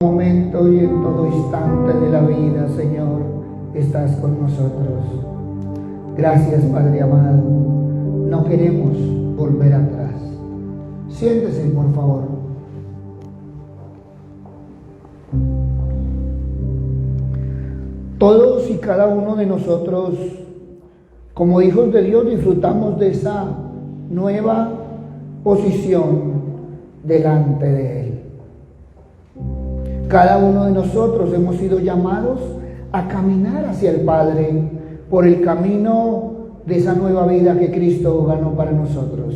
Momento y en todo instante de la vida, Señor, estás con nosotros. Gracias, Padre amado. No queremos volver atrás. Siéntese, por favor. Todos y cada uno de nosotros, como hijos de Dios, disfrutamos de esa nueva posición delante de Él. Cada uno de nosotros hemos sido llamados a caminar hacia el Padre por el camino de esa nueva vida que Cristo ganó para nosotros.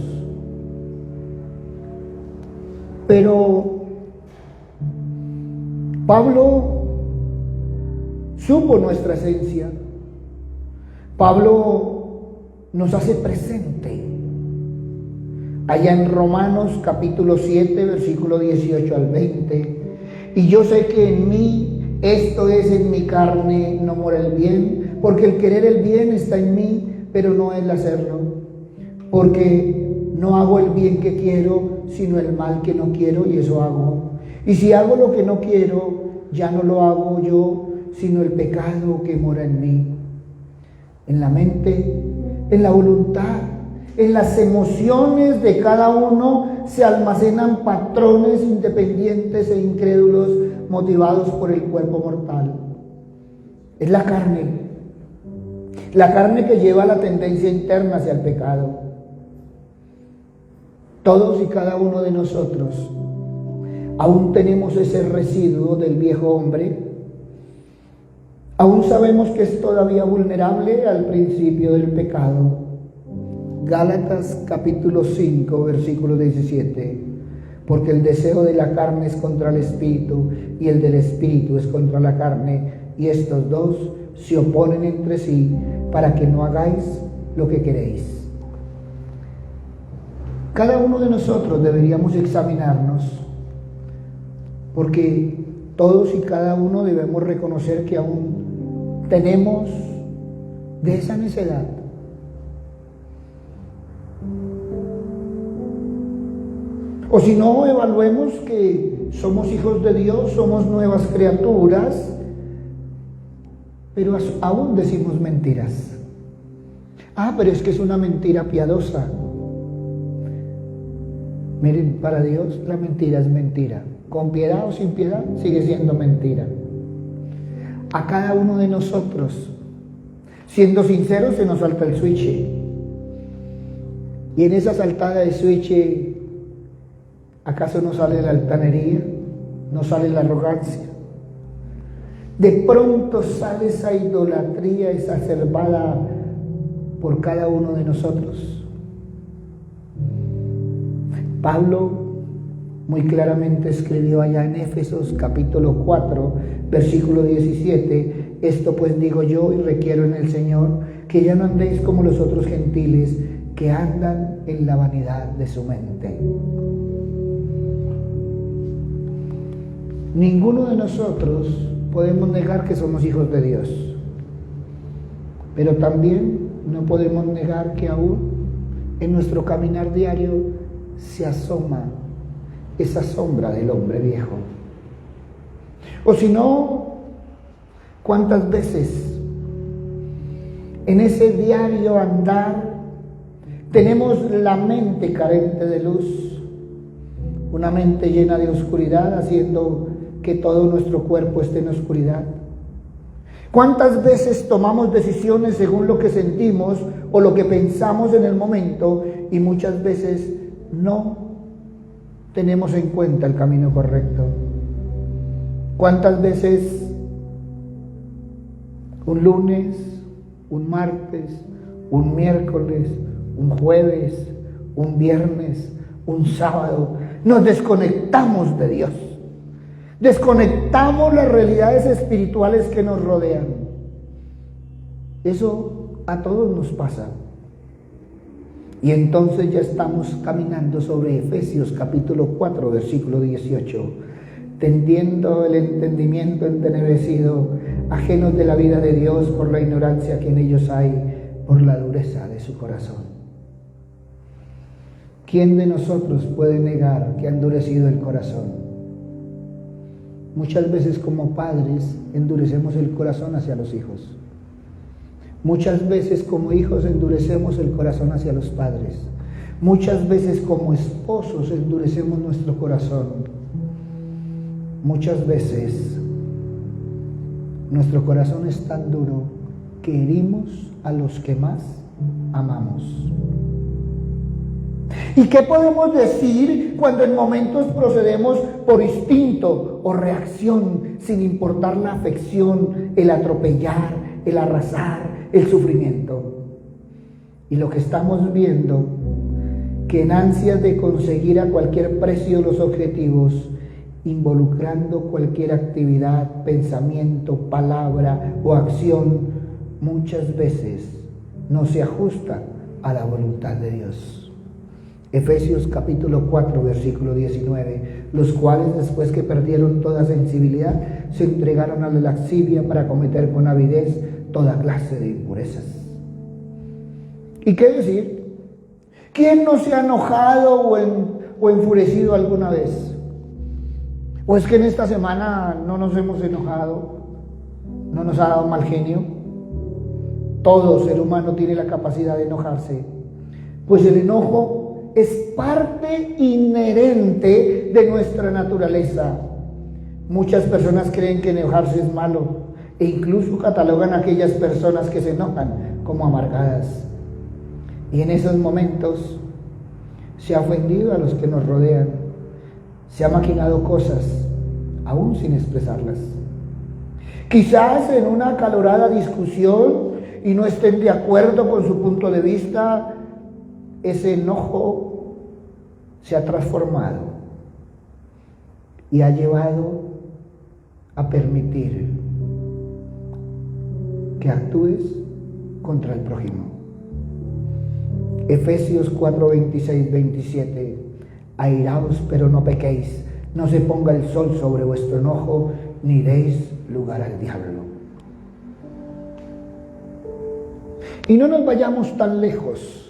Pero Pablo supo nuestra esencia. Pablo nos hace presente allá en Romanos capítulo 7, versículo 18 al 20. Y yo sé que en mí, esto es en mi carne, no mora el bien, porque el querer el bien está en mí, pero no el hacerlo. Porque no hago el bien que quiero, sino el mal que no quiero, y eso hago. Y si hago lo que no quiero, ya no lo hago yo, sino el pecado que mora en mí. En la mente, en la voluntad, en las emociones de cada uno se almacenan patrones independientes e incrédulos motivados por el cuerpo mortal. Es la carne que lleva la tendencia interna hacia el pecado. Todos y cada uno de nosotros aún tenemos ese residuo del viejo hombre. Aún sabemos que es todavía vulnerable al principio del pecado. Gálatas capítulo 5, versículo 17. Porque el deseo de la carne es contra el espíritu, y el del espíritu es contra la carne, y estos dos se oponen entre sí para que no hagáis lo que queréis. Cada uno de nosotros deberíamos examinarnos, porque todos y cada uno debemos reconocer que aún tenemos de esa necedad. O si no, evaluemos que somos hijos de Dios, somos nuevas criaturas, pero aún decimos mentiras. Pero es que es una mentira piadosa. Miren, para Dios la mentira es mentira. Con piedad o sin piedad, sigue siendo mentira. A cada uno de nosotros, siendo sinceros, se nos salta el switch. Y en esa saltada de switch, ¿acaso no sale la altanería? ¿No sale la arrogancia? De pronto sale esa idolatría exacerbada por cada uno de nosotros. Pablo muy claramente escribió allá en Éfesos capítulo 4, versículo 17, esto pues digo yo y requiero en el Señor, que ya no andéis como los otros gentiles, que andan en la vanidad de su mente. Ninguno de nosotros podemos negar que somos hijos de Dios, pero también no podemos negar que aún en nuestro caminar diario se asoma esa sombra del hombre viejo. O si no, ¿cuántas veces en ese diario andar tenemos la mente carente de luz, una mente llena de oscuridad, haciendo que todo nuestro cuerpo esté en oscuridad? ¿Cuántas veces tomamos decisiones según lo que sentimos o lo que pensamos en el momento y muchas veces no tenemos en cuenta el camino correcto? ¿Cuántas veces un lunes, un martes, un miércoles, un jueves, un viernes, un sábado nos desconectamos de Dios? Desconectamos las realidades espirituales que nos rodean. Eso a todos nos pasa. Y entonces ya estamos caminando sobre Efesios capítulo 4, versículo 18, tendiendo el entendimiento entenebrecido, ajenos de la vida de Dios por la ignorancia que en ellos hay, por la dureza de su corazón. ¿Quién de nosotros puede negar que ha endurecido el corazón? muchas veces como padres endurecemos el corazón hacia los hijos. Muchas veces como hijos endurecemos el corazón hacia los padres. Muchas veces como esposos endurecemos nuestro corazón. Muchas veces nuestro corazón es tan duro que herimos a los que más amamos. ¿Y qué podemos decir cuando en momentos procedemos por instinto o reacción, sin importar la afección, el atropellar, el arrasar, el sufrimiento? Y lo que estamos viendo, que en ansias de conseguir a cualquier precio los objetivos, involucrando cualquier actividad, pensamiento, palabra o acción, muchas veces no se ajusta a la voluntad de Dios. Efesios capítulo 4, versículo 19, los cuales después que perdieron toda sensibilidad, se entregaron a la lascivia para cometer con avidez toda clase de impurezas. ¿Y qué decir? ¿Quién no se ha enojado o enfurecido alguna vez? ¿O es que en esta semana no nos hemos enojado? ¿No nos ha dado mal genio? Todo ser humano tiene la capacidad de enojarse. Pues el enojo es parte inherente de nuestra naturaleza. Muchas personas creen que enojarse es malo e incluso catalogan a aquellas personas que se enojan como amargadas. Y en esos momentos se ha ofendido a los que nos rodean, se ha maquinado cosas aún sin expresarlas. Quizás en una acalorada discusión y no estén de acuerdo con su punto de vista, ese enojo se ha transformado y ha llevado a permitir que actúes contra el prójimo. Efesios 4, 26, 27. Airaos, pero no pequéis, no se ponga el sol sobre vuestro enojo, ni deis lugar al diablo. Y no nos vayamos tan lejos.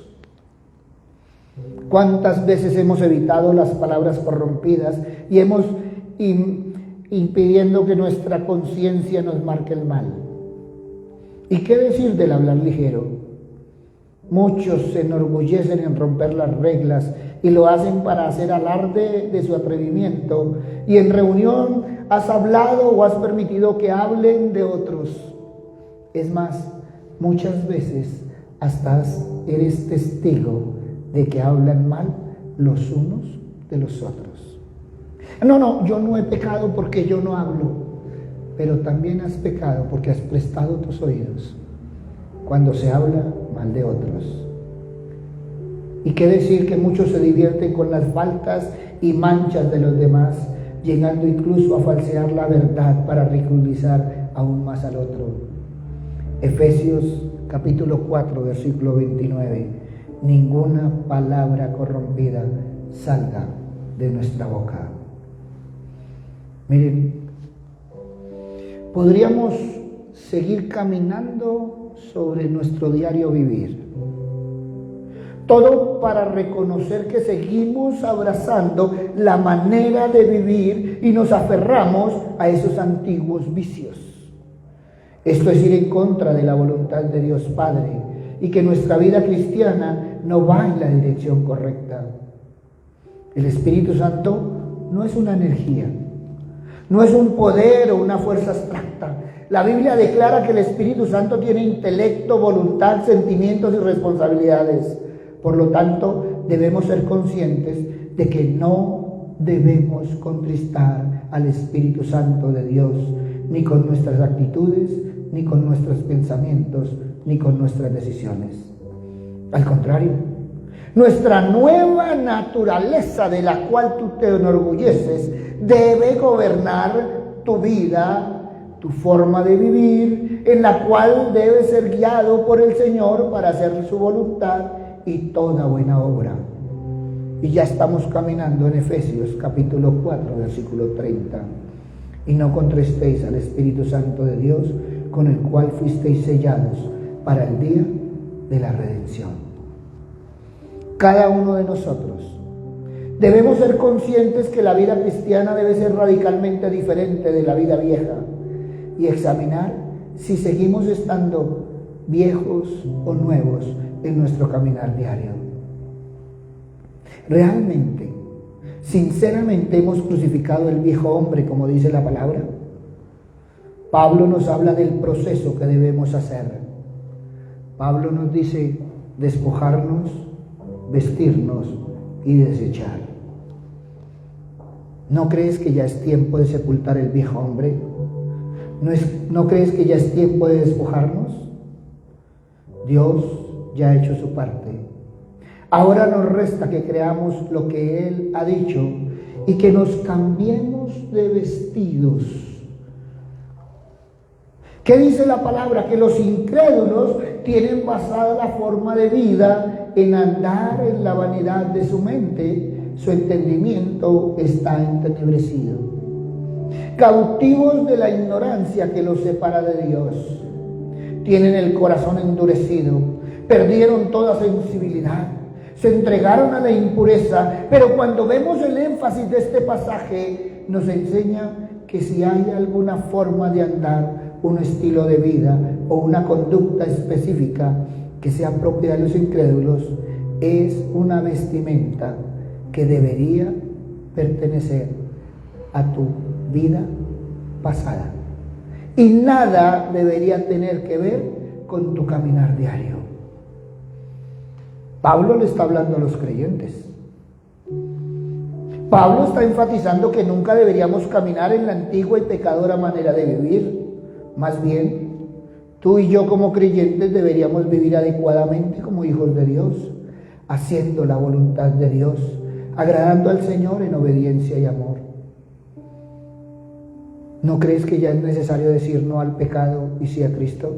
¿Cuántas veces hemos evitado las palabras corrompidas y hemos impidiendo que nuestra conciencia nos marque el mal? ¿Y qué decir del hablar ligero? Muchos se enorgullecen en romper las reglas y lo hacen para hacer alarde de su atrevimiento. Y en reunión has hablado o has permitido que hablen de otros. Es más, muchas veces hasta eres testigo de que hablan mal los unos de los otros. No, yo no he pecado porque yo no hablo, pero también has pecado porque has prestado tus oídos cuando se habla mal de otros. Y qué decir que muchos se divierten con las faltas y manchas de los demás, llegando incluso a falsear la verdad para ridiculizar aún más al otro. Efesios capítulo 4, versículo 29. Ninguna palabra corrompida salga de nuestra boca. Miren, podríamos seguir caminando sobre nuestro diario vivir. Todo para reconocer que seguimos abrazando la manera de vivir y nos aferramos a esos antiguos vicios. Esto es ir en contra de la voluntad de Dios Padre y que nuestra vida cristiana no va en la dirección correcta. El Espíritu Santo no es una energía, no es un poder o una fuerza abstracta. La Biblia declara que el Espíritu Santo tiene intelecto, voluntad, sentimientos y responsabilidades. Por lo tanto, debemos ser conscientes de que no debemos contristar al Espíritu Santo de Dios, ni con nuestras actitudes, ni con nuestros pensamientos, ni con nuestras decisiones. Al contrario, nuestra nueva naturaleza de la cual tú te enorgulleces debe gobernar tu vida, tu forma de vivir, en la cual debes ser guiado por el Señor para hacer su voluntad y toda buena obra. Y ya estamos caminando en Efesios capítulo 4, versículo 30. Y no contristéis al Espíritu Santo de Dios, con el cual fuisteis sellados para el día de la redención. Cada uno de nosotros Debemos ser conscientes que la vida cristiana debe ser radicalmente diferente de la vida vieja y examinar si seguimos estando viejos o nuevos en nuestro caminar diario. Realmente, sinceramente hemos crucificado el viejo hombre, como dice la palabra. Pablo nos habla del proceso que debemos hacer. Pablo nos dice despojarnos, vestirnos y desechar. ¿No crees que ya es tiempo de sepultar el viejo hombre? ¿No crees que ya es tiempo de despojarnos? Dios ya ha hecho su parte. Ahora nos resta que creamos lo que Él ha dicho y que nos cambiemos de vestidos. ¿Qué dice la palabra? Que los incrédulos tienen basada la forma de vida en andar en la vanidad de su mente. Su entendimiento está entenebrecido. Cautivos de la ignorancia que los separa de Dios. Tienen el corazón endurecido. Perdieron toda sensibilidad. Se entregaron a la impureza. Pero cuando vemos el énfasis de este pasaje, nos enseña que si hay alguna forma de andar, un estilo de vida o una conducta específica que sea propia de los incrédulos, es una vestimenta que debería pertenecer a tu vida pasada y nada debería tener que ver con tu caminar diario. Pablo le está hablando a los creyentes. Pablo está enfatizando que nunca deberíamos caminar en la antigua y pecadora manera de vivir. Más bien, tú y yo como creyentes deberíamos vivir adecuadamente como hijos de Dios, haciendo la voluntad de Dios, agradando al Señor en obediencia y amor. ¿No crees que ya es necesario decir no al pecado y sí a Cristo?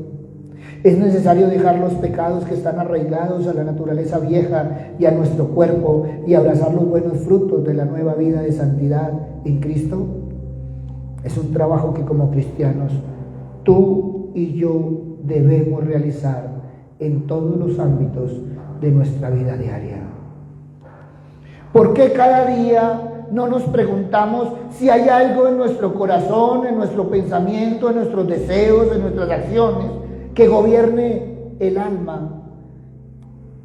Es necesario dejar los pecados que están arraigados a la naturaleza vieja y a nuestro cuerpo y abrazar los buenos frutos de la nueva vida de santidad en Cristo. Es un trabajo que como cristianos tú y yo debemos realizar en todos los ámbitos de nuestra vida diaria. ¿Por qué cada día no nos preguntamos si hay algo en nuestro corazón, en nuestro pensamiento, en nuestros deseos, en nuestras acciones, que gobierne el alma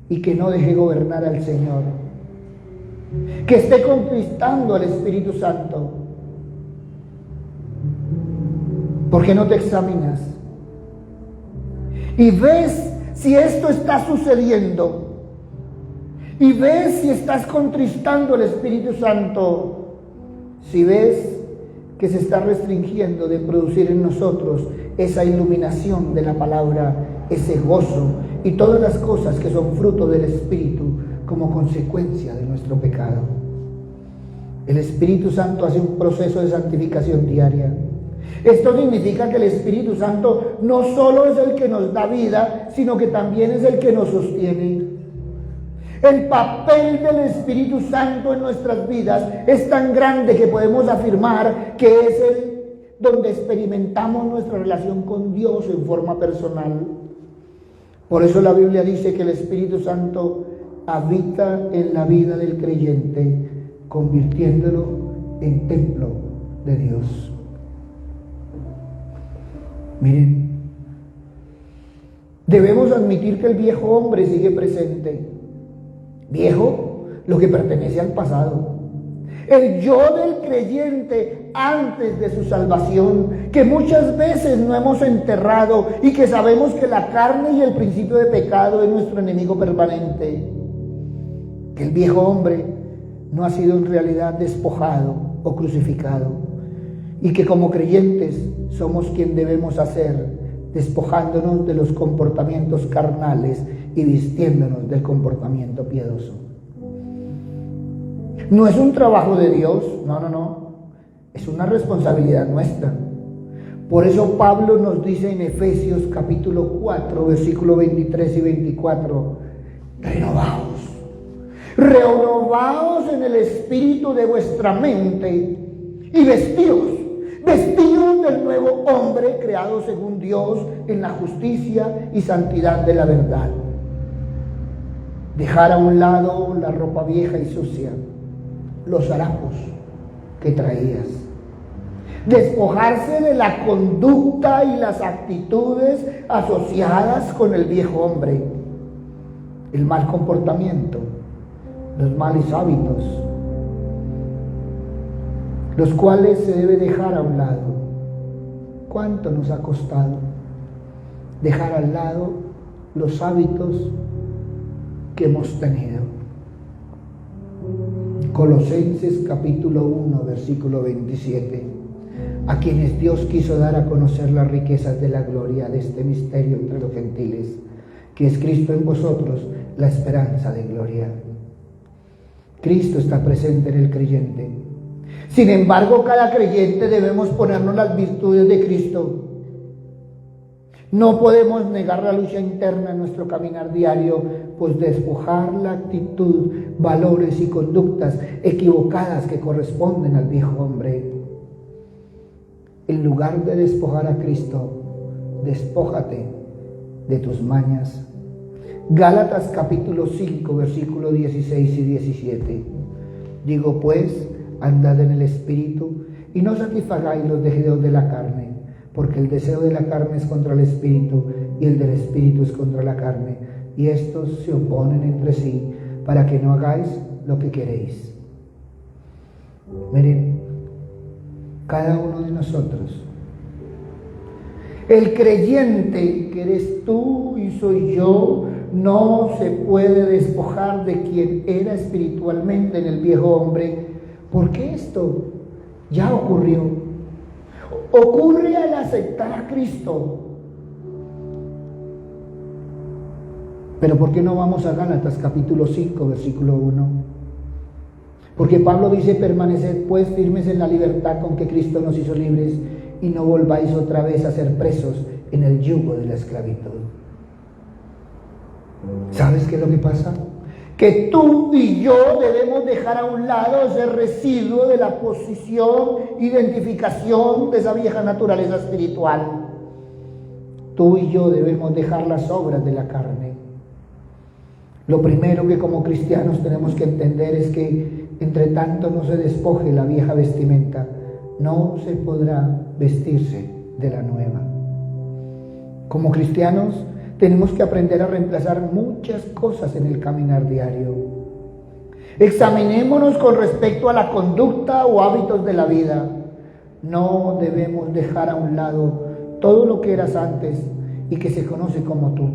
y que no deje gobernar al Señor? Que esté conquistando al Espíritu Santo. ¿Por qué no te examinas? Y ves si esto está sucediendo. Y ves si estás contristando al Espíritu Santo. Si ves que se está restringiendo de producir en nosotros esa iluminación de la palabra, ese gozo y todas las cosas que son fruto del Espíritu como consecuencia de nuestro pecado. El Espíritu Santo hace un proceso de santificación diaria. Esto significa que el Espíritu Santo no solo es el que nos da vida, sino que también es el que nos sostiene. El papel del Espíritu Santo en nuestras vidas es tan grande que podemos afirmar que es el donde experimentamos nuestra relación con Dios en forma personal. Por eso la Biblia dice que el Espíritu Santo habita en la vida del creyente, convirtiéndolo en templo de Dios. Miren, debemos admitir que el viejo hombre sigue presente. Viejo, lo que pertenece al pasado. El yo del creyente antes de su salvación, que muchas veces no hemos enterrado y que sabemos que la carne y el principio de pecado es nuestro enemigo permanente. Que el viejo hombre no ha sido en realidad despojado o crucificado y que como creyentes somos quien debemos hacer, despojándonos de los comportamientos carnales y vistiéndonos del comportamiento piadoso. No es un trabajo de Dios, no. Es una responsabilidad nuestra. Por eso Pablo nos dice en Efesios capítulo 4, versículos 23 y 24, renovaos en el espíritu de vuestra mente y vestidos del nuevo hombre creado según Dios en la justicia y santidad de la verdad. Dejar a un lado la ropa vieja y sucia los harapos que traías. Despojarse de la conducta y las actitudes asociadas con el viejo hombre, el mal comportamiento, los malos hábitos, los cuales se debe dejar a un lado. ¿Cuánto nos ha costado dejar al lado los hábitos que hemos tenido? Colosenses capítulo 1, versículo 27. A quienes Dios quiso dar a conocer las riquezas de la gloria de este misterio entre los gentiles, que es Cristo en vosotros, la esperanza de gloria. Cristo está presente en el creyente. Sin embargo, cada creyente debemos ponernos las virtudes de Cristo. No podemos negar la lucha interna en nuestro caminar diario, pues despojar la actitud, valores y conductas equivocadas que corresponden al viejo hombre. En lugar de despojar a Cristo, despójate de tus mañas. Gálatas capítulo 5, versículos 16 y 17. Digo pues, andad en el Espíritu y no satisfagáis los deseos de la carne, porque el deseo de la carne es contra el Espíritu y el del Espíritu es contra la carne, y estos se oponen entre sí para que no hagáis lo que queréis. Miren, cada uno de nosotros, el creyente que eres tú y soy yo, no se puede despojar de quien era espiritualmente en el viejo hombre, porque esto ya ocurrió. Ocurre al aceptar a Cristo. Pero ¿por qué no vamos a Gálatas capítulo 5, versículo 1? Porque Pablo dice: permaneced pues firmes en la libertad con que Cristo nos hizo libres, y no volváis otra vez a ser presos en el yugo de la esclavitud. ¿Sabes qué es lo que pasa? Que tú y yo debemos dejar a un lado ese residuo de la posición, identificación de esa vieja naturaleza espiritual. Tú y yo debemos dejar las obras de la carne. Lo primero que como cristianos tenemos que entender es que entre tanto no se despoje la vieja vestimenta, no se podrá vestirse de la nueva. Como cristianos tenemos que aprender a reemplazar muchas cosas en el caminar diario. Examinémonos con respecto a la conducta o hábitos de la vida. No debemos dejar a un lado todo lo que eras antes y que se conoce como tú.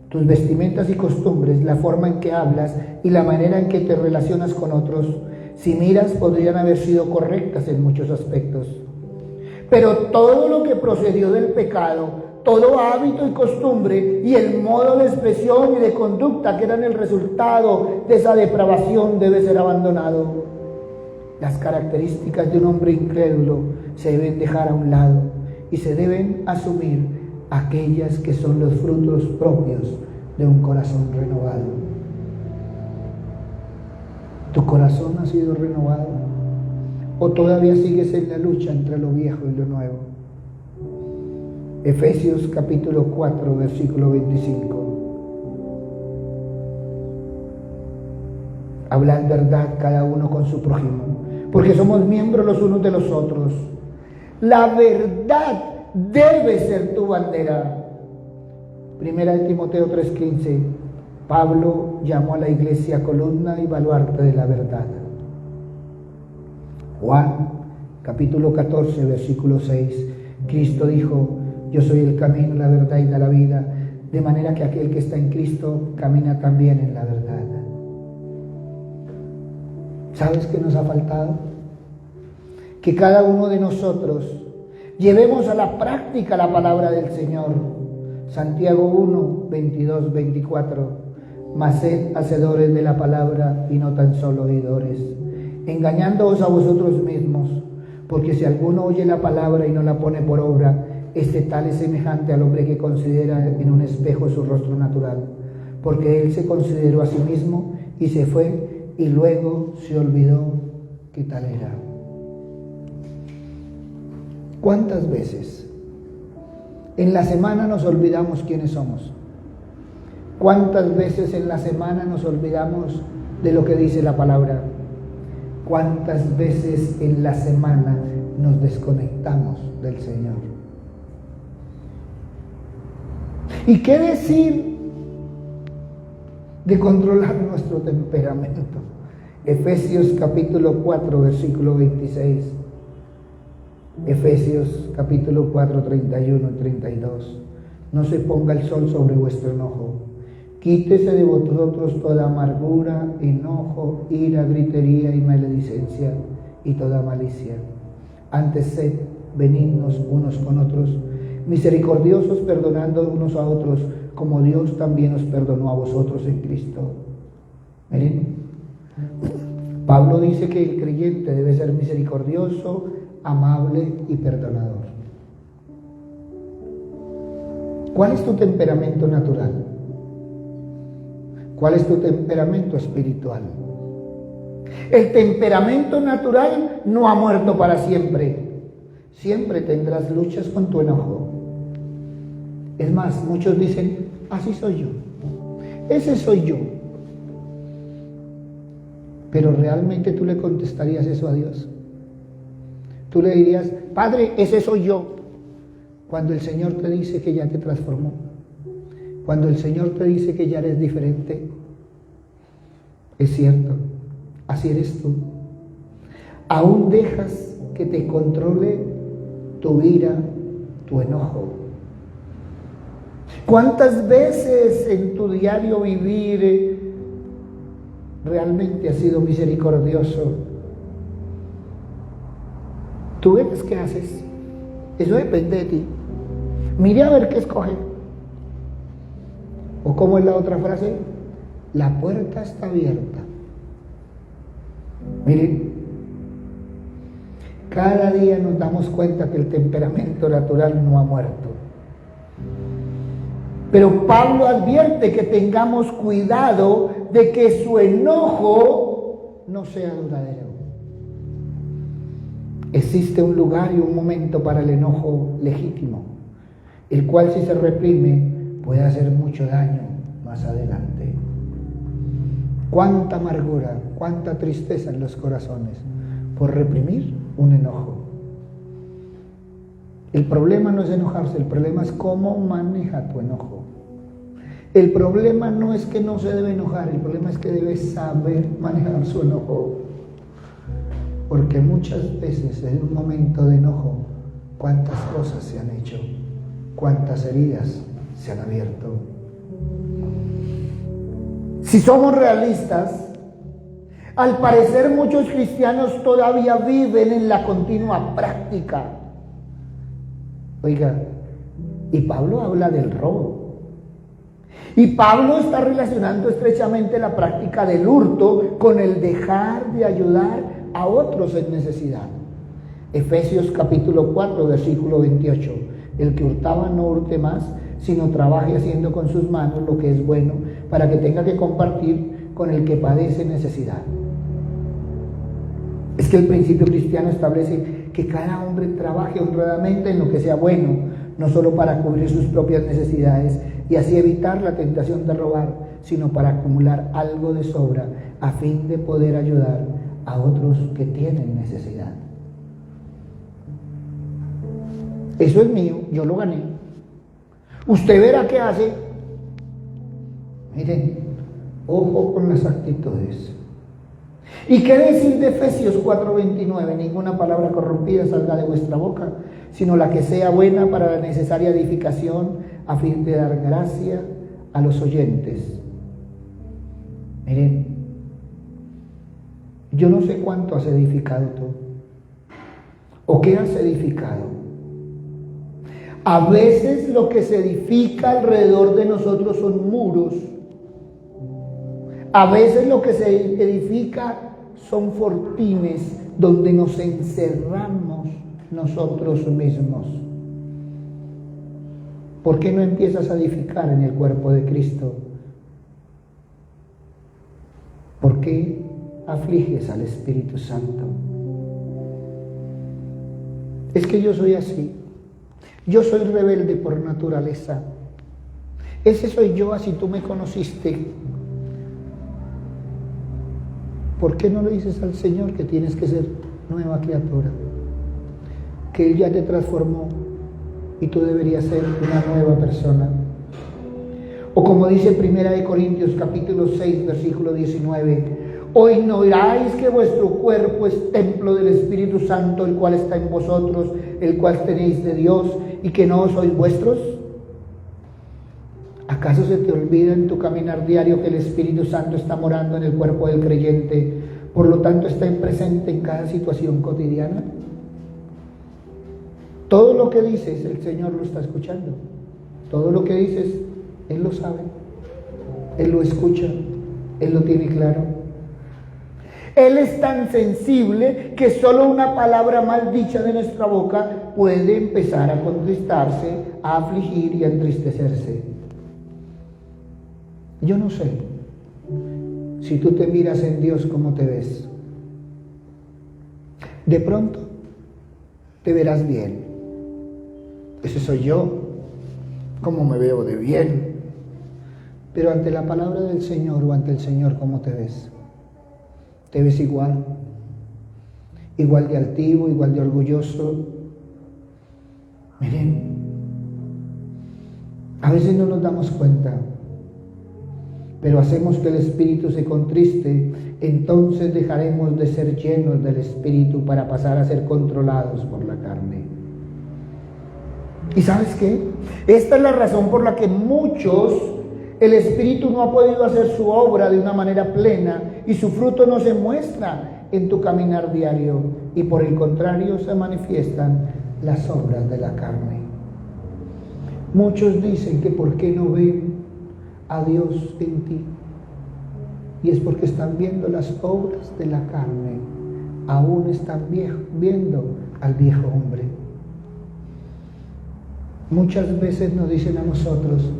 Tus vestimentas y costumbres, la forma en que hablas y la manera en que te relacionas con otros, si miras, podrían haber sido correctas en muchos aspectos. Pero todo lo que procedió del pecado, todo hábito y costumbre y el modo de expresión y de conducta que eran el resultado de esa depravación debe ser abandonado. Las características de un hombre incrédulo se deben dejar a un lado y se deben asumir aquellas que son los frutos propios de un corazón renovado. ¿Tu corazón ha sido renovado? ¿O todavía sigues en la lucha entre lo viejo y lo nuevo? Efesios capítulo 4, versículo 25. Hablad verdad cada uno con su prójimo, porque somos miembros los unos de los otros. La verdad debe ser tu bandera. Primera de Timoteo 3:15. Pablo llamó a la iglesia columna y baluarte de la verdad. Juan capítulo 14, versículo 6. Cristo dijo: yo soy el camino, la verdad y la vida, de manera que aquel que está en Cristo camina también en la verdad. ¿Sabes qué nos ha faltado? Que cada uno de nosotros llevemos a la práctica la palabra del Señor. Santiago 1, 22, 24. Mas sed hacedores de la palabra y no tan solo oidores, engañándoos a vosotros mismos, porque si alguno oye la palabra y no la pone por obra, este tal es semejante al hombre que considera en un espejo su rostro natural, porque él se consideró a sí mismo y se fue y luego se olvidó qué tal era. ¿Cuántas veces en la semana nos olvidamos quiénes somos? ¿Cuántas veces en la semana nos olvidamos de lo que dice la palabra? ¿Cuántas veces en la semana nos desconectamos del Señor? ¿Y qué decir de controlar nuestro temperamento? Efesios capítulo 4, versículo 26. Efesios capítulo 4, 31 y 32. No se ponga el sol sobre vuestro enojo. Quítese de vosotros toda amargura, enojo, ira, gritería y maledicencia y toda malicia. Antes sed benignos unos con otros, misericordiosos, perdonando unos a otros, como Dios también os perdonó a vosotros en Cristo. Miren, Pablo dice que el creyente debe ser misericordioso, amable y perdonador. ¿Cuál es tu temperamento natural? ¿Cuál es tu temperamento espiritual? El temperamento natural no ha muerto para siempre. Siempre tendrás luchas con tu enojo. Es más, muchos dicen, así soy yo. Ese soy yo. Pero realmente tú le contestarías eso a Dios. Tú le dirías, Padre, ese soy yo. Cuando el Señor te dice que ya te transformó. Cuando el Señor te dice que ya eres diferente. Es cierto, así eres tú. Aún dejas que te controle tu ira, tu enojo. ¿Cuántas veces en tu diario vivir realmente has sido misericordioso? Tú ves qué haces. Eso depende de ti. Mire a ver qué escoge. ¿O cómo es la otra frase? La puerta está abierta. Miren, cada día nos damos cuenta que el temperamento natural no ha muerto. Pero Pablo advierte que tengamos cuidado de que su enojo no sea duradero. Existe un lugar y un momento para el enojo legítimo, el cual si se reprime puede hacer mucho daño más adelante. Cuánta amargura, cuánta tristeza en los corazones por reprimir un enojo. El problema no es enojarse, el problema es cómo maneja tu enojo. El problema no es que no se debe enojar, el problema es que debe saber manejar su enojo. Porque muchas veces en un momento de enojo, cuántas cosas se han hecho, cuántas heridas se han abierto. Si somos realistas, al parecer muchos cristianos todavía viven en la continua práctica. Oiga, y Pablo habla del robo. Y Pablo está relacionando estrechamente la práctica del hurto con el dejar de ayudar a otros en necesidad. Efesios capítulo 4, versículo 28. El que hurtaba no hurte más, sino trabaje haciendo con sus manos lo que es bueno, para que tenga que compartir con el que padece necesidad. Es que el principio cristiano establece que cada hombre trabaje honradamente en lo que sea bueno, no solo para cubrir sus propias necesidades y así evitar la tentación de robar, sino para acumular algo de sobra a fin de poder ayudar a otros que tienen necesidad. Eso es mío, yo lo gané. Usted verá qué hace. Miren, ojo con las actitudes. ¿Y qué decir de Efesios 4:29? Ninguna palabra corrompida salga de vuestra boca, sino la que sea buena para la necesaria edificación, a fin de dar gracia a los oyentes. Miren, yo no sé cuánto has edificado tú, o qué has edificado. A veces lo que se edifica alrededor de nosotros son muros. A veces lo que se edifica son fortines donde nos encerramos nosotros mismos. ¿Por qué no empiezas a edificar en el cuerpo de Cristo? ¿Por qué afliges al Espíritu Santo? Es que yo soy así. Yo soy rebelde por naturaleza. Ese soy yo, así tú me conociste. ¿Por qué no le dices al Señor que tienes que ser nueva criatura? Que Él ya te transformó y tú deberías ser una nueva persona. O como dice 1 Corintios capítulo 6, versículo 19, ¿o ignoráis que vuestro cuerpo es templo del Espíritu Santo, el cual está en vosotros, el cual tenéis de Dios, y que no sois vuestros? ¿Acaso se te olvida en tu caminar diario que el Espíritu Santo está morando en el cuerpo del creyente? Por lo tanto, está presente en cada situación cotidiana. Todo lo que dices, el Señor lo está escuchando. Todo lo que dices, Él lo sabe. Él lo escucha. Él lo tiene claro. Él es tan sensible que solo una palabra mal dicha de nuestra boca puede empezar a contristarse, a afligir y a entristecerse. Yo no sé si tú te miras en Dios cómo te ves. De pronto te verás bien. Ese soy yo, cómo me veo de bien. Pero ante la palabra del Señor o ante el Señor, ¿cómo te ves? ¿Te ves igual? Igual de altivo, igual de orgulloso. Miren, a veces no nos damos cuenta, pero hacemos que el Espíritu se contriste, entonces dejaremos de ser llenos del Espíritu para pasar a ser controlados por la carne. ¿Y sabes qué? Esta es la razón por la que muchos, el Espíritu no ha podido hacer su obra de una manera plena y su fruto no se muestra en tu caminar diario, y por el contrario se manifiestan las obras de la carne. Muchos dicen que ¿por qué no ven a Dios en ti? Y es porque están viendo las obras de la carne, aún están viendo al viejo hombre. Muchas veces nos dicen a nosotros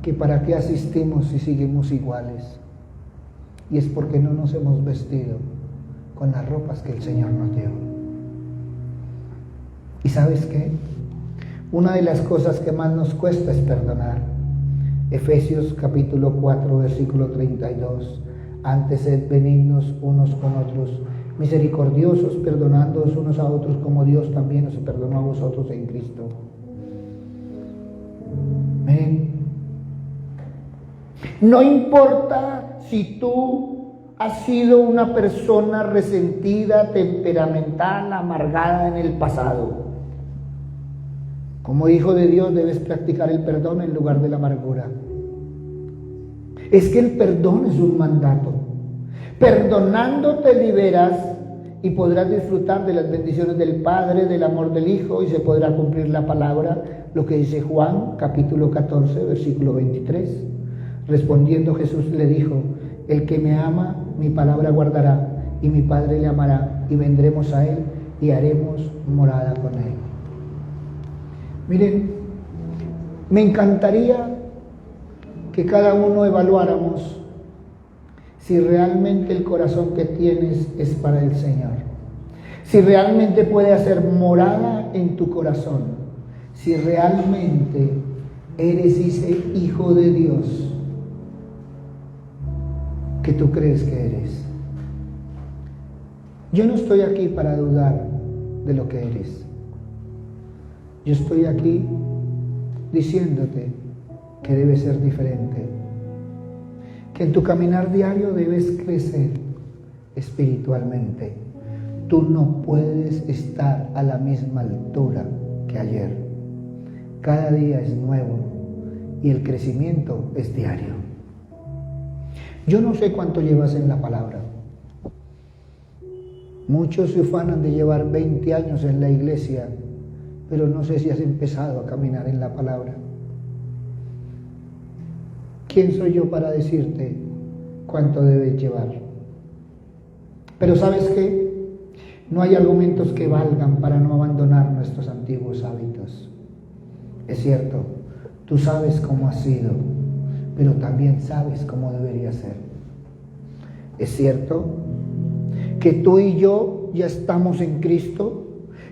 que para qué asistimos si seguimos iguales, y es porque no nos hemos vestido con las ropas que el Señor nos dio. ¿Y sabes qué? Una de las cosas que más nos cuesta es perdonar. Efesios capítulo 4, versículo 32. Antes sed benignos unos con otros, misericordiosos, perdonándoos unos a otros como Dios también os perdonó a vosotros en Cristo. Miren, no importa si tú has sido una persona resentida, temperamental, amargada en el pasado. Como hijo de Dios debes practicar el perdón en lugar de la amargura. Es que el perdón es un mandato. Perdonando te liberas y podrás disfrutar de las bendiciones del Padre, del amor del Hijo, y se podrá cumplir la palabra, lo que dice Juan capítulo 14, versículo 23. Respondiendo Jesús le dijo: el que me ama, mi palabra guardará, y mi Padre le amará, y vendremos a él y haremos morada con él. Miren, me encantaría que cada uno evaluáramos si realmente el corazón que tienes es para el Señor, si realmente puede hacer morada en tu corazón, si realmente eres ese hijo de Dios que tú crees que eres. Yo no estoy aquí para dudar de lo que eres. Yo estoy aquí diciéndote que debes ser diferente, que en tu caminar diario debes crecer espiritualmente. Tú no puedes estar a la misma altura que ayer. Cada día es nuevo y el crecimiento es diario. Yo no sé cuánto llevas en la palabra. Muchos se ufanan de llevar 20 años en la iglesia, pero no sé si has empezado a caminar en la palabra. ¿Quién soy yo para decirte cuánto debes llevar? Pero ¿sabes qué? No hay argumentos que valgan para no abandonar nuestros antiguos hábitos. Es cierto, tú sabes cómo has sido, pero también sabes cómo debería ser. Es cierto que tú y yo ya estamos en Cristo,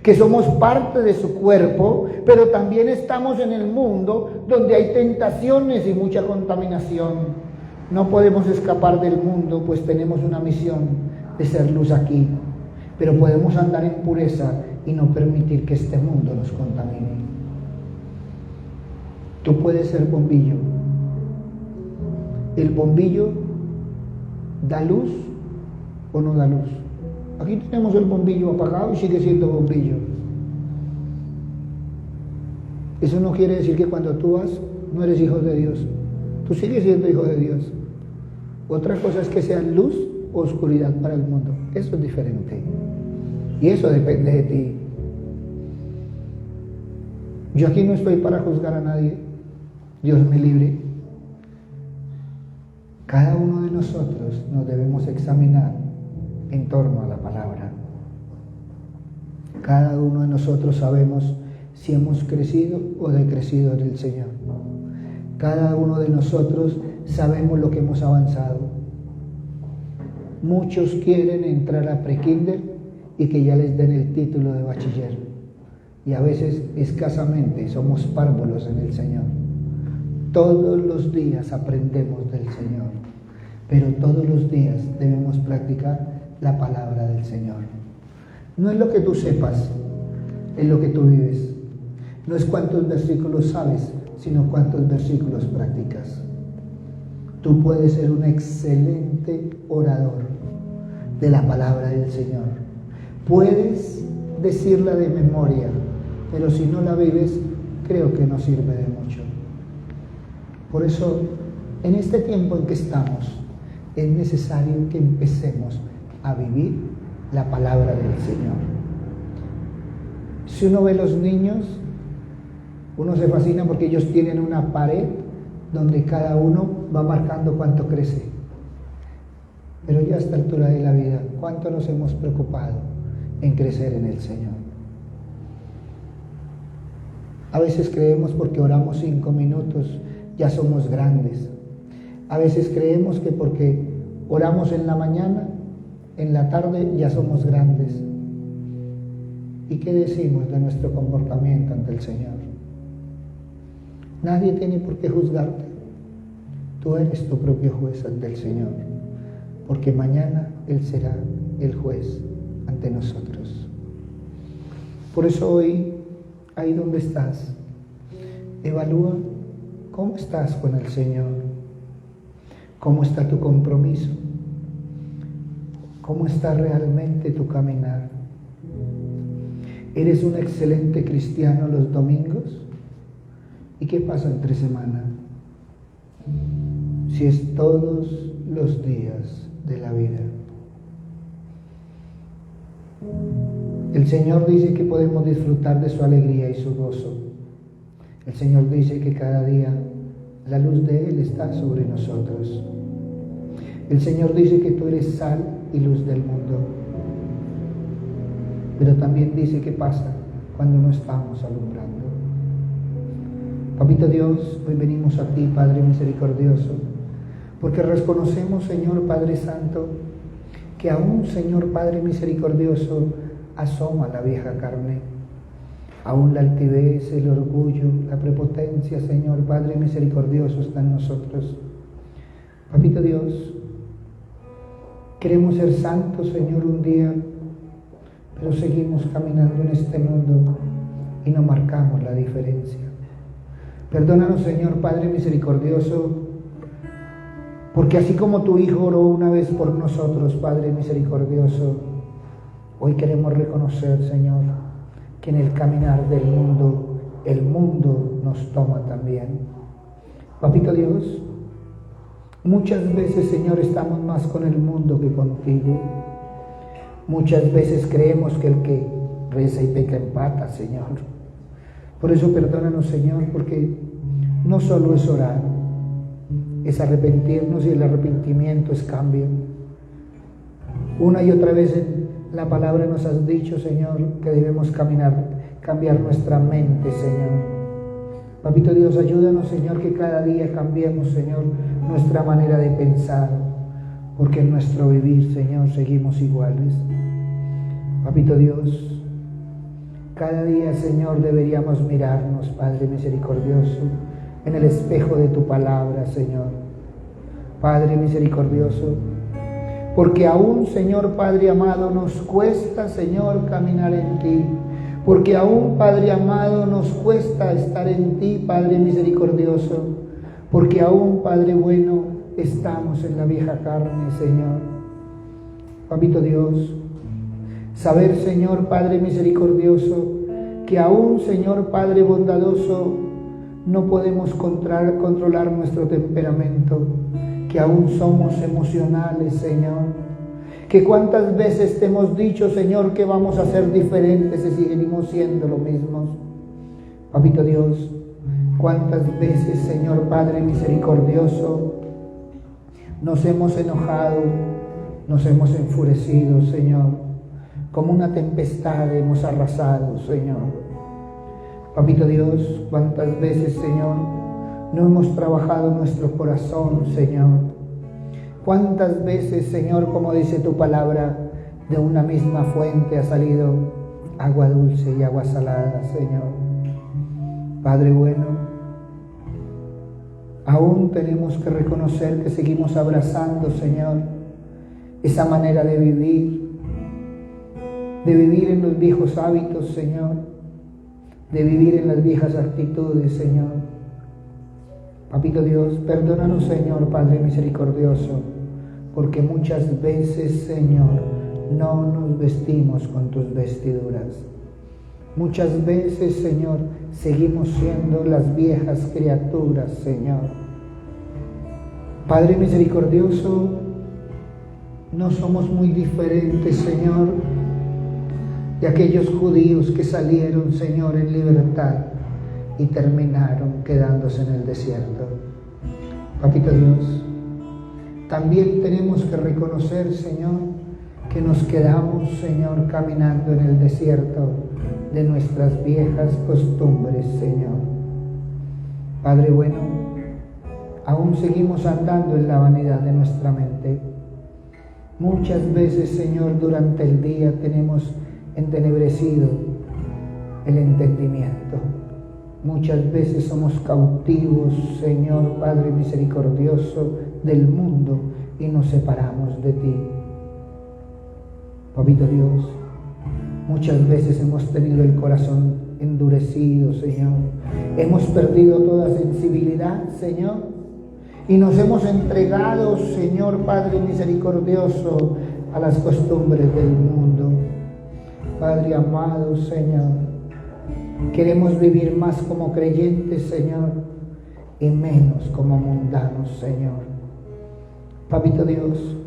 que somos parte de su cuerpo, pero también estamos en el mundo donde hay tentaciones y mucha contaminación. No podemos escapar del mundo, pues tenemos una misión de ser luz aquí, pero podemos andar en pureza y no permitir que este mundo nos contamine. Tú puedes ser bombillo. ¿El bombillo da luz o no da luz? Aquí tenemos el bombillo apagado y sigue siendo bombillo. Eso no quiere decir que cuando tú vas no eres hijo de Dios. Tú sigues siendo hijo de Dios. Otra cosa es que sean luz o oscuridad para el mundo. Eso es diferente. Y eso depende de ti. Yo aquí no estoy para juzgar a nadie. Dios me libre. Cada uno de nosotros nos debemos examinar en torno a la palabra. Cada uno de nosotros sabemos si hemos crecido o decrecido en el Señor. Cada uno de nosotros sabemos lo que hemos avanzado. Muchos quieren entrar a prekinder y que ya les den el título de bachiller. Y a veces escasamente somos párvulos en el Señor. Todos los días aprendemos del Señor, pero todos los días debemos practicar la palabra del Señor. No es lo que tú sepas, es lo que tú vives. No es cuántos versículos sabes, sino cuántos versículos practicas. Tú puedes ser un excelente orador de la palabra del Señor. Puedes decirla de memoria, pero si no la vives, creo que no sirve de mucho. Por eso, en este tiempo en que estamos, es necesario que empecemos a vivir la palabra del Señor. Si uno ve los niños, uno se fascina porque ellos tienen una pared donde cada uno va marcando cuánto crece. Pero ya a esta altura de la vida, ¿cuánto nos hemos preocupado en crecer en el Señor? A veces creemos porque oramos 5 minutos ya somos grandes. A veces creemos que porque oramos en la mañana, en la tarde ya somos grandes. ¿Y qué decimos de nuestro comportamiento ante el Señor? Nadie tiene por qué juzgarte. Tú eres tu propio juez ante el Señor, porque mañana Él será el juez ante nosotros. Por eso hoy, ahí donde estás, evalúa cómo estás con el Señor, cómo está tu compromiso, cómo está realmente tu caminar. ¿Eres un excelente cristiano los domingos? ¿Y qué pasa entre semana? Si es todos los días de la vida. El Señor dice que podemos disfrutar de su alegría y su gozo. El Señor dice que cada día la luz de Él está sobre nosotros. El Señor dice que tú eres sal y luz del mundo. Pero también dice qué pasa cuando no estamos alumbrando. Papito Dios, hoy venimos a ti, Padre misericordioso, porque reconocemos, Señor Padre Santo, que aún, Señor Padre misericordioso, asoma la vieja carne. Aún la altivez, el orgullo, la prepotencia, Señor Padre misericordioso, está en nosotros. Papito Dios, queremos ser santos, Señor, un día, pero seguimos caminando en este mundo y no marcamos la diferencia. Perdónanos, Señor Padre misericordioso, porque así como tu Hijo oró una vez por nosotros, Padre misericordioso, hoy queremos reconocer, Señor, que en el caminar del mundo, el mundo nos toma también. Papito Dios, muchas veces, Señor, estamos más con el mundo que contigo. Muchas veces creemos que el que reza y peca empata, Señor. Por eso perdónanos, Señor, porque no solo es orar, es arrepentirnos, y el arrepentimiento es cambio. Una y otra vez en la palabra nos has dicho, Señor, que debemos cambiar nuestra mente, Señor. Papito Dios, ayúdanos, Señor, que cada día cambiemos, Señor, nuestra manera de pensar, porque en nuestro vivir, Señor, seguimos iguales. Papito Dios, cada día, Señor, deberíamos mirarnos, Padre misericordioso, en el espejo de tu palabra, Señor. Padre misericordioso, porque aún, Señor Padre amado, nos cuesta, Señor, caminar en ti, porque aún, Padre amado, nos cuesta estar en ti, Padre misericordioso, porque aún, Padre bueno, estamos en la vieja carne, Señor. Papito Dios, saber, Señor Padre misericordioso, que aún, Señor Padre bondadoso, no podemos controlar nuestro temperamento, que aún somos emocionales, Señor, que cuántas veces te hemos dicho, Señor, que vamos a ser diferentes y seguimos siendo lo mismo. Papito Dios, cuántas veces, Señor Padre misericordioso, nos hemos enojado, nos hemos enfurecido, Señor, como una tempestad hemos arrasado, Señor. Papito Dios, cuántas veces, Señor, no hemos trabajado nuestro corazón, Señor. Cuántas veces, Señor, como dice tu palabra, de una misma fuente ha salido agua dulce y agua salada, Señor. Padre bueno, aún tenemos que reconocer que seguimos abrazando, Señor, esa manera de vivir en los viejos hábitos, Señor, de vivir en las viejas actitudes, Señor. Papito Dios, perdónanos, Señor, Padre misericordioso, porque muchas veces, Señor, no nos vestimos con tus vestiduras. Muchas veces, Señor, seguimos siendo las viejas criaturas, Señor. Padre misericordioso, no somos muy diferentes, Señor, de aquellos judíos que salieron, Señor, en libertad y terminaron quedándose en el desierto. Papito Dios, también tenemos que reconocer, Señor, que nos quedamos, Señor, caminando en el desierto de nuestras viejas costumbres, Señor. Padre bueno, aún seguimos andando en la vanidad de nuestra mente. Muchas veces, Señor, durante el día tenemos entenebrecido el entendimiento. Muchas veces somos cautivos, Señor Padre misericordioso, del mundo y nos separamos de ti. Papito Dios, muchas veces hemos tenido el corazón endurecido, Señor. Hemos perdido toda sensibilidad, Señor, y nos hemos entregado, Señor Padre misericordioso, a las costumbres del mundo. Padre amado, Señor, queremos vivir más como creyentes, Señor, y menos como mundanos, Señor. Papito Dios,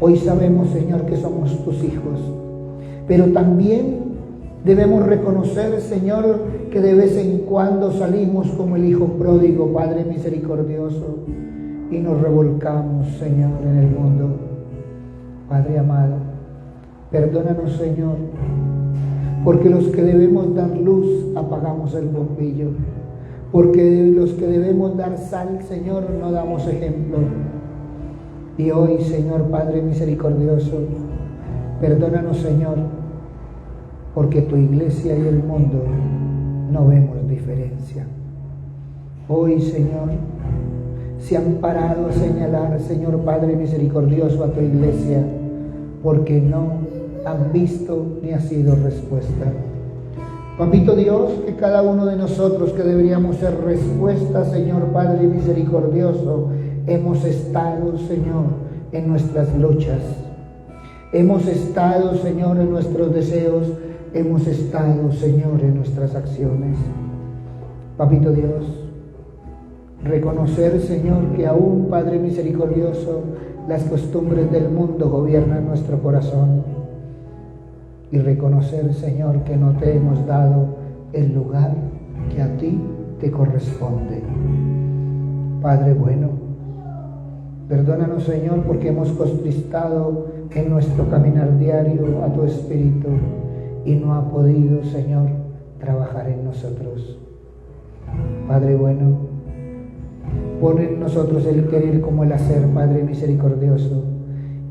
hoy sabemos, Señor, que somos tus hijos, pero también debemos reconocer, Señor, que de vez en cuando salimos como el hijo pródigo, Padre misericordioso, y nos revolcamos, Señor, en el mundo. Padre amado, perdónanos, Señor, porque los que debemos dar luz apagamos el bombillo, porque los que debemos dar sal, Señor, no damos ejemplo. Y hoy, Señor Padre misericordioso, perdónanos, Señor, porque tu iglesia y el mundo no vemos diferencia. Hoy, Señor, se han parado a señalar, Señor Padre misericordioso, a tu iglesia, porque no han visto ni ha sido respuesta. Papito Dios, que cada uno de nosotros que deberíamos ser respuesta, Señor Padre misericordioso, hemos estado, Señor, en nuestras luchas. Hemos estado, Señor, en nuestros deseos. Hemos estado, Señor, en nuestras acciones. Papito Dios, reconocer, Señor, que aún, Padre misericordioso, las costumbres del mundo gobiernan nuestro corazón. Y reconocer, Señor, que no te hemos dado el lugar que a ti te corresponde. Padre bueno, perdónanos, Señor, porque hemos contristado en nuestro caminar diario a tu Espíritu y no ha podido, Señor, trabajar en nosotros. Padre bueno, pon en nosotros el querer como el hacer, Padre misericordioso,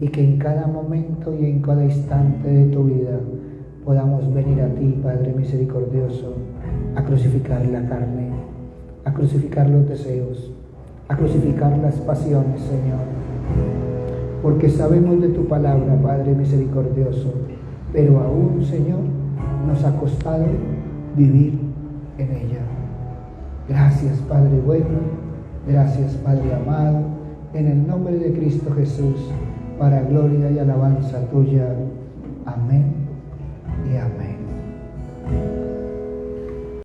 y que en cada momento y en cada instante de tu vida podamos venir a ti, Padre misericordioso, a crucificar la carne, a crucificar los deseos a crucificar las pasiones, Señor. Porque sabemos de tu palabra, Padre misericordioso, pero aún, Señor, nos ha costado vivir en ella. Gracias, Padre bueno, gracias, Padre amado, en el nombre de Cristo Jesús, para gloria y alabanza tuya. Amén.